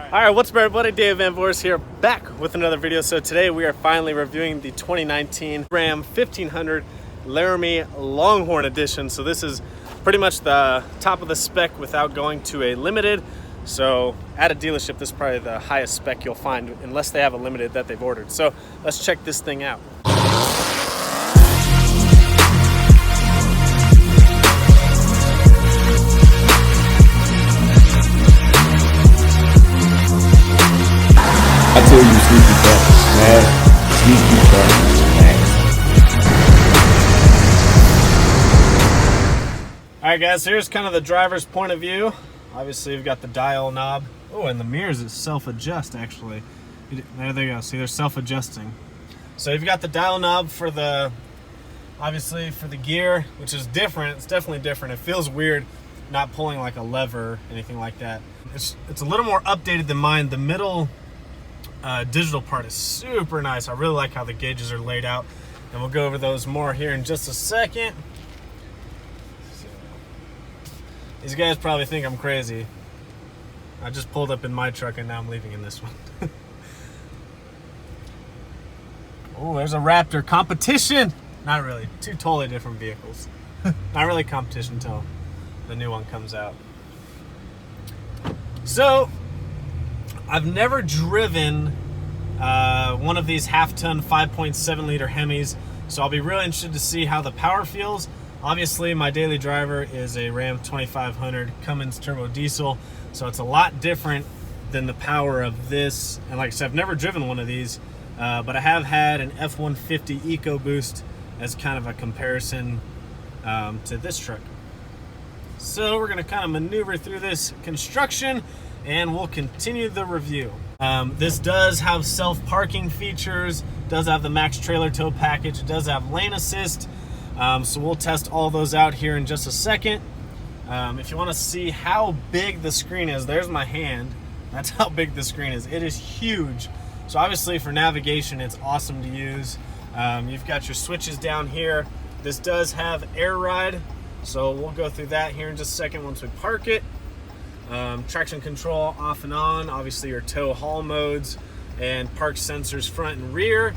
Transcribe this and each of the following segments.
Alright, what's up everybody? Dave Van Voorst here, back with another video. So today we are finally reviewing the 2019 Ram 1500 Laramie Longhorn edition. So this is pretty much the top of the spec without going to a limited. So at a dealership, this is probably the highest spec you'll find, unless they have a limited that they've ordered. So let's check this thing out. I tell you, sneaky bastard, smash. Sneaky bastard, smash. Alright guys, here's kind of the driver's point of view. Obviously you've got the dial knob. Oh, and the mirrors is self-adjust actually. There they go, see they're self-adjusting. So you've got the dial knob for the, obviously for the gear, which is different. It's definitely different. It feels weird not pulling like a lever or anything like that. It's a little more updated than mine. The middle digital part is super nice. I really like how the gauges are laid out, and we'll go over those more here in just a second. So, these guys probably think I'm crazy. I just pulled up in my truck and now I'm leaving in this one. Oh, there's a Raptor competition. Not really, two totally different vehicles. Not really competition until the new one comes out. So I've never driven one of these half-ton 5.7 liter Hemis, so I'll be really interested to see how the power feels. Obviously, my daily driver is a Ram 2500 Cummins turbo diesel, so it's a lot different than the power of this. And like I said, I've never driven one of these, but I have had an F-150 EcoBoost as kind of a comparison to this truck. So we're going to kind of maneuver through this construction and we'll continue the review. This does have self-parking features, does have the max trailer tow package, it does have lane assist, so we'll test all those out here in just a second. If you want to see how big the screen is, there's my hand. That's how big the screen is. It is huge. So obviously for navigation, it's awesome to use. You've got your switches down here. This does have air ride, so we'll go through that here in just a second once we park it. Traction control off and on, obviously your tow haul modes, and park sensors front and rear.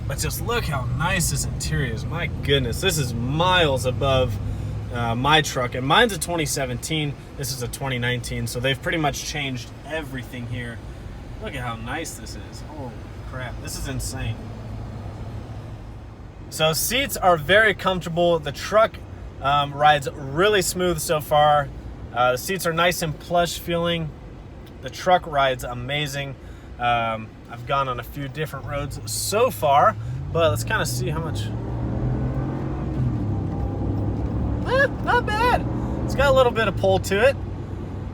But just look how nice this interior is. My goodness, this is miles above my truck, and mine's a 2017, this is a 2019, so they've pretty much changed everything here. Look at how nice this is. Holy crap, this is insane. So seats are very comfortable. The truck rides really smooth so far. The seats are nice and plush feeling. The truck rides amazing. I've gone on a few different roads so far, but let's kind of see how much. Not bad. It's got a little bit of pull to it.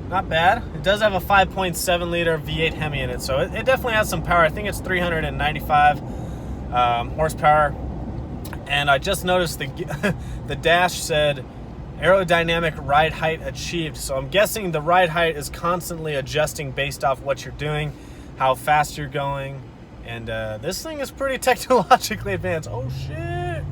Not bad. It does have a 5.7 liter V8 Hemi in it, so it definitely has some power. I think it's 395 horsepower. And I just noticed the dash said aerodynamic ride height achieved. So I'm guessing the ride height is constantly adjusting based off what you're doing, how fast you're going. And this thing is pretty technologically advanced. Oh shit.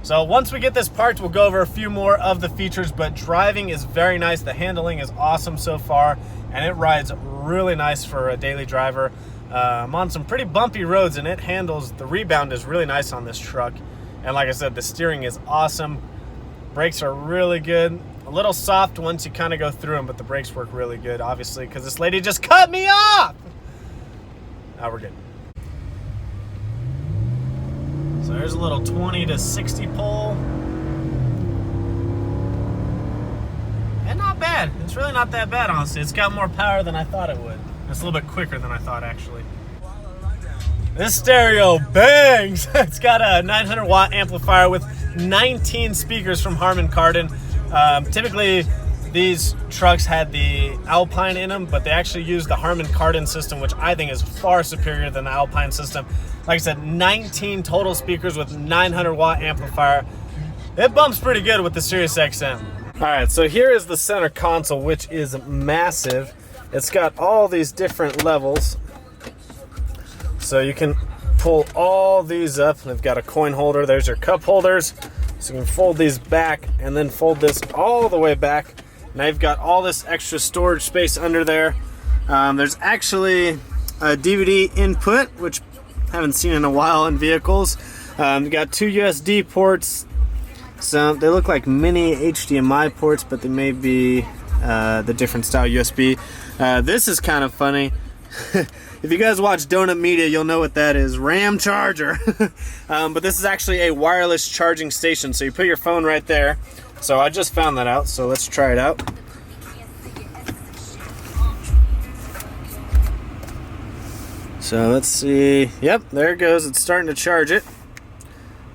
So once we get this parked, we'll go over a few more of the features, but driving is very nice. The handling is awesome so far, and it rides really nice for a daily driver. I'm on some pretty bumpy roads, and it handles, the rebound is really nice on this truck. And like I said, the steering is awesome. Brakes are really good. A little soft once you kind of go through them, but the brakes work really good, obviously, because this lady just cut me off. Now we're good. So there's a little 20 to 60 pull. And not bad. It's really not that bad, honestly. It's got more power than I thought it would. It's a little bit quicker than I thought, actually. This stereo bangs. It's got a 900 watt amplifier with 19 speakers from Harman Kardon. Typically, these trucks had the Alpine in them, but they actually use the Harman Kardon system, which I think is far superior than the Alpine system. Like I said, 19 total speakers with 900 watt amplifier. It bumps pretty good with the Sirius XM. All right, so here is the center console, which is massive. It's got all these different levels. So you can pull all these up. They've got a coin holder. There's your cup holders. So you can fold these back and then fold this all the way back. Now you've got all this extra storage space under there. There's actually a DVD input, which I haven't seen in a while in vehicles. You got 2 USB ports. So they look like mini HDMI ports, but they may be the different style USB. This is kind of funny. If you guys watch Donut Media, you'll know what that is. RAM charger. But this is actually a wireless charging station. So you put your phone right there. So I just found that out. So let's try it out. So let's see. Yep, there it goes. It's starting to charge it.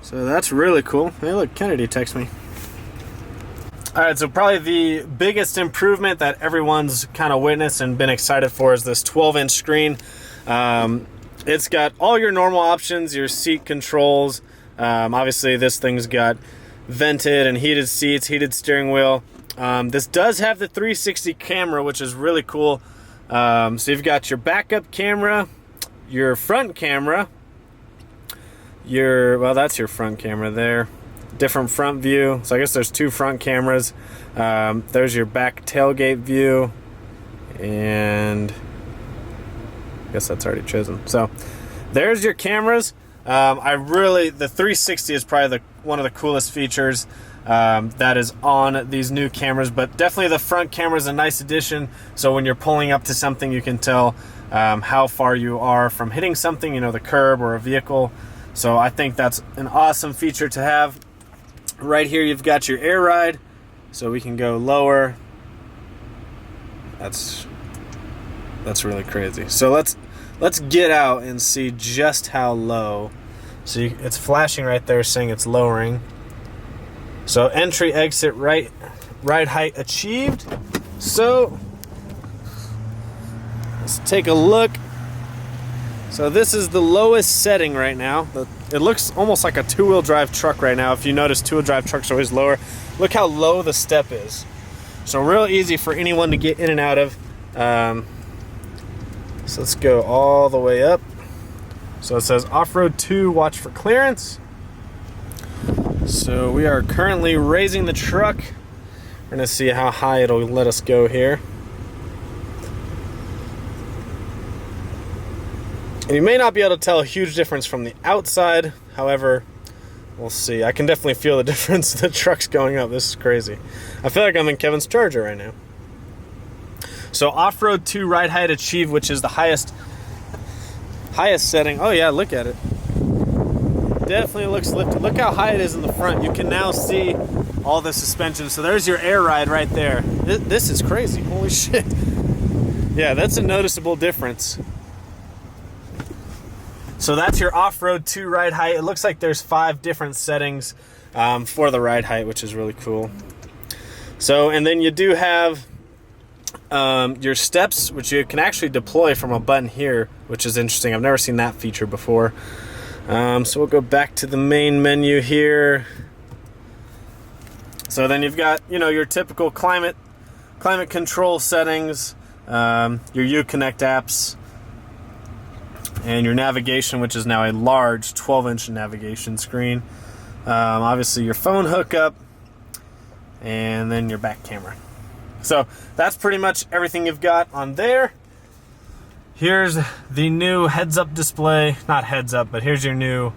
So that's really cool. Hey, look, Kennedy texted me. All right, so probably the biggest improvement that everyone's kind of witnessed and been excited for is this 12-inch screen. It's got all your normal options, your seat controls. Obviously, this thing's got vented and heated seats, heated steering wheel. This does have the 360 camera, which is really cool. So you've got your backup camera, your front camera, well, that's your front camera there. Different front view. So I guess there's 2 front cameras. There's your back tailgate view, and I guess that's already chosen. So there's your cameras. The 360 is probably one of the coolest features that is on these new cameras, but definitely the front camera is a nice addition. So when you're pulling up to something, you can tell how far you are from hitting something, the curb or a vehicle. So I think that's an awesome feature to have. Right here you've got your air ride, so we can go lower. That's really crazy. So let's get out and see just how low. So it's flashing right there saying it's lowering. So entry, exit, ride height achieved. So let's take a look. So this is the lowest setting right now. It looks almost like a 2-wheel drive truck right now. If you notice, 2-wheel drive trucks are always lower. Look how low the step is. So real easy for anyone to get in and out of. So let's go all the way up. So it says off-road 2, watch for clearance. So we are currently raising the truck. We're gonna see how high it'll let us go here. And you may not be able to tell a huge difference from the outside. However, we'll see. I can definitely feel the difference. The truck's going up. This is crazy. I feel like I'm in Kevin's Charger right now. So off-road 2 ride height achieved, which is the highest setting. Oh yeah, look at it. Definitely looks lifted. Look how high it is in the front. You can now see all the suspension. So there's your air ride right there. This is crazy. Holy shit. Yeah, that's a noticeable difference. So that's your off-road 2 ride height. It looks like there's 5 different settings for the ride height, which is really cool. So, and then you do have your steps, which you can actually deploy from a button here, which is interesting. I've never seen that feature before. So we'll go back to the main menu here. So then you've got, your typical climate control settings, your Uconnect apps, and your navigation, which is now a large 12-inch navigation screen. Obviously your phone hookup, and then your back camera. So that's pretty much everything you've got on there. Here's the new heads-up display. Not heads-up, but here's your new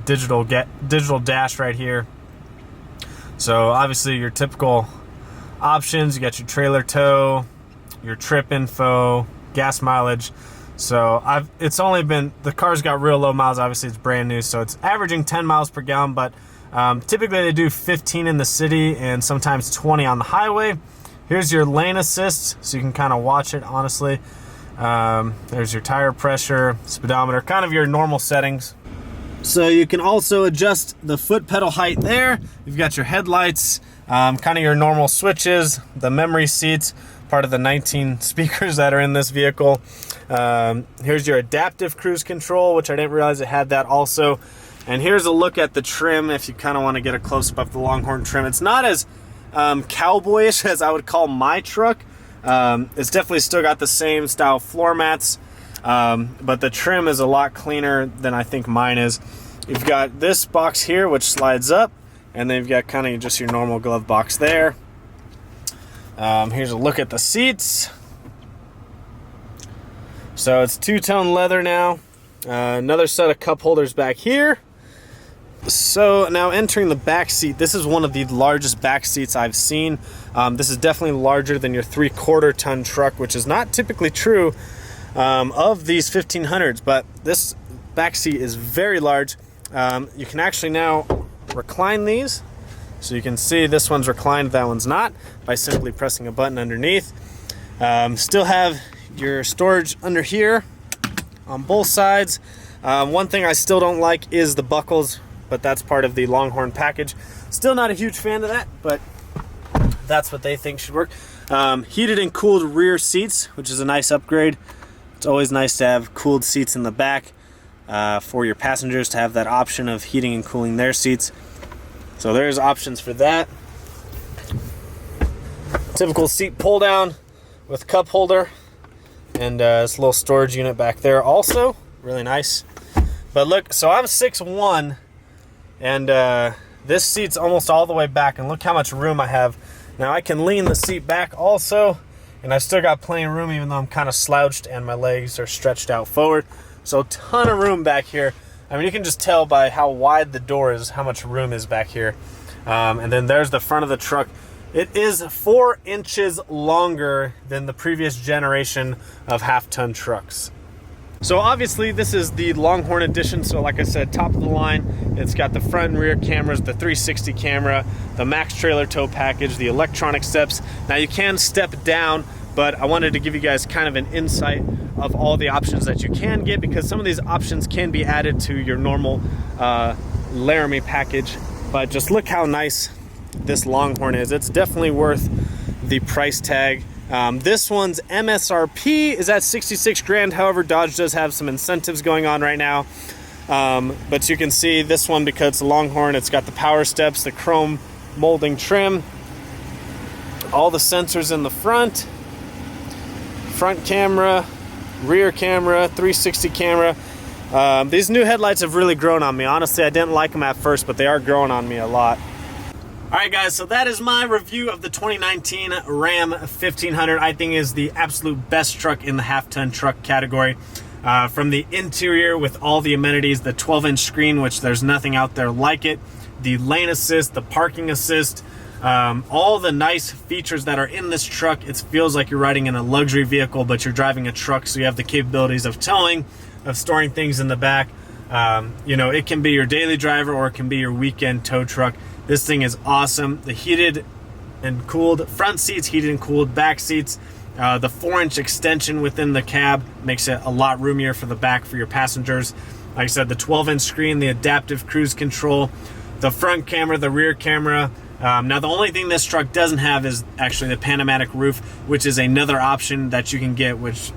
digital dash right here. So obviously your typical options. You got your trailer tow, your trip info, gas mileage. So the car's got real low miles. Obviously it's brand new, so it's averaging 10 miles per gallon, but typically they do 15 in the city and sometimes 20 on the highway. Here's your lane assist, so you can kind of watch it, honestly. There's your tire pressure, speedometer, kind of your normal settings. So you can also adjust the foot pedal height there. You've got your headlights, kind of your normal switches, the memory seats, part of the 19 speakers that are in this vehicle. Here's your adaptive cruise control, which I didn't realize it had that also. And here's a look at the trim if you kind of want to get a close-up of the Longhorn trim. It's not as cowboyish as I would call my truck. It's definitely still got the same style floor mats, but the trim is a lot cleaner than I think mine is. You've got this box here which slides up, and then you've got kind of just your normal glove box there. Here's a look at the seats. So it's two-tone leather now. Another set of cup holders back here. So now entering the back seat, this is one of the largest back seats I've seen. This is definitely larger than your 3/4 ton truck, which is not typically true of these 1500s, but this back seat is very large. You can actually now recline these. So you can see this one's reclined, that one's not, by simply pressing a button underneath. Still have your storage under here on both sides. One thing I still don't like is the buckles, but that's part of the Longhorn package. Still not a huge fan of that, but that's what they think should work. Heated and cooled rear seats, which is a nice upgrade. It's always nice to have cooled seats in the back for your passengers to have that option of heating and cooling their seats. So there's options for that. Typical seat pull down with cup holder and this little storage unit back there also. Really nice. But look, so I'm 6'1", and this seat's almost all the way back, and look how much room I have. Now I can lean the seat back also, and I've still got plenty of room even though I'm kind of slouched and my legs are stretched out forward. So a ton of room back here. I mean, you can just tell by how wide the door is, how much room is back here. And then there's the front of the truck. It is 4 inches longer than the previous generation of half-ton trucks. So obviously this is the Longhorn edition, so like I said, top of the line. It's got the front and rear cameras, the 360 camera, the max trailer tow package, the electronic steps. Now you can step down, but I wanted to give you guys kind of an insight of all the options that you can get, because some of these options can be added to your normal Laramie package. But just look how nice this Longhorn is. It's definitely worth the price tag. This one's MSRP is at 66 grand. However, Dodge does have some incentives going on right now. But you can see this one, because it's a Longhorn, it's got the power steps, the chrome molding trim, all the sensors in the front camera, rear camera, 360 camera. These new headlights have really grown on me. Honestly, I didn't like them at first, but they are growing on me a lot. Alright guys, so that is my review of the 2019 Ram 1500. I think is the absolute best truck in the half-ton truck category. From the interior with all the amenities, the 12-inch screen, which there's nothing out there like it, the lane assist, the parking assist, all the nice features that are in this truck. It feels like you're riding in a luxury vehicle, but you're driving a truck, so you have the capabilities of towing, of storing things in the back. You know, it can be your daily driver or it can be your weekend tow truck. This thing is awesome. The heated and cooled front seats, heated and cooled back seats. The 4-inch extension within the cab makes it a lot roomier for the back for your passengers. Like I said, the 12-inch screen, the adaptive cruise control, the front camera, the rear camera. Now the only thing this truck doesn't have is actually the panoramic roof, which is another option that you can get, which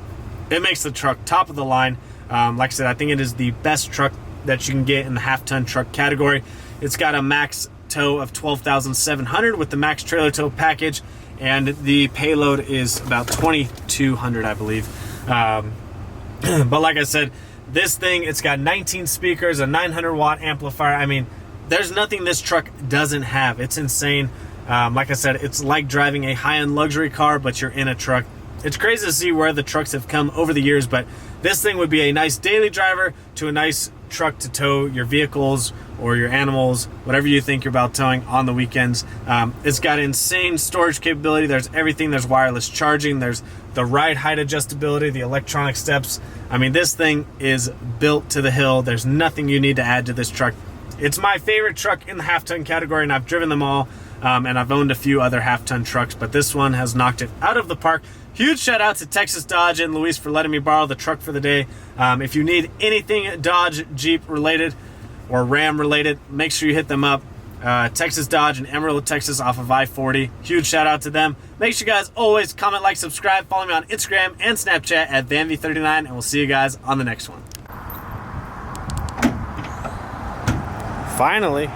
it makes the truck top of the line. Like I said, I think it is the best truck that you can get in the half-ton truck category. It's got a max tow of 12,700 with the max trailer tow package, and the payload is about 2,200, I believe. But like I said, this thing, it's got 19 speakers, a 900-watt amplifier. I mean, there's nothing this truck doesn't have. It's insane. Like I said, it's like driving a high-end luxury car, but you're in a truck. It's crazy to see where the trucks have come over the years, but this thing would be a nice daily driver to a nice truck to tow your vehicles or your animals, whatever you think you're about towing on the weekends. It's got insane storage capability. There's everything. There's wireless charging. There's the ride height adjustability, the electronic steps. I mean, this thing is built to the hill. There's nothing you need to add to this truck. It's my favorite truck in the half-ton category, and I've driven them all, and I've owned a few other half-ton trucks, but this one has knocked it out of the park. Huge shout out to Texas Dodge and Luis for letting me borrow the truck for the day. If you need anything Dodge, Jeep related or Ram related, make sure you hit them up. Texas Dodge in Amarillo, Texas off of I-40. Huge shout out to them. Make sure you guys always comment, like, subscribe. Follow me on Instagram and Snapchat at VanV39, and we'll see you guys on the next one. Finally.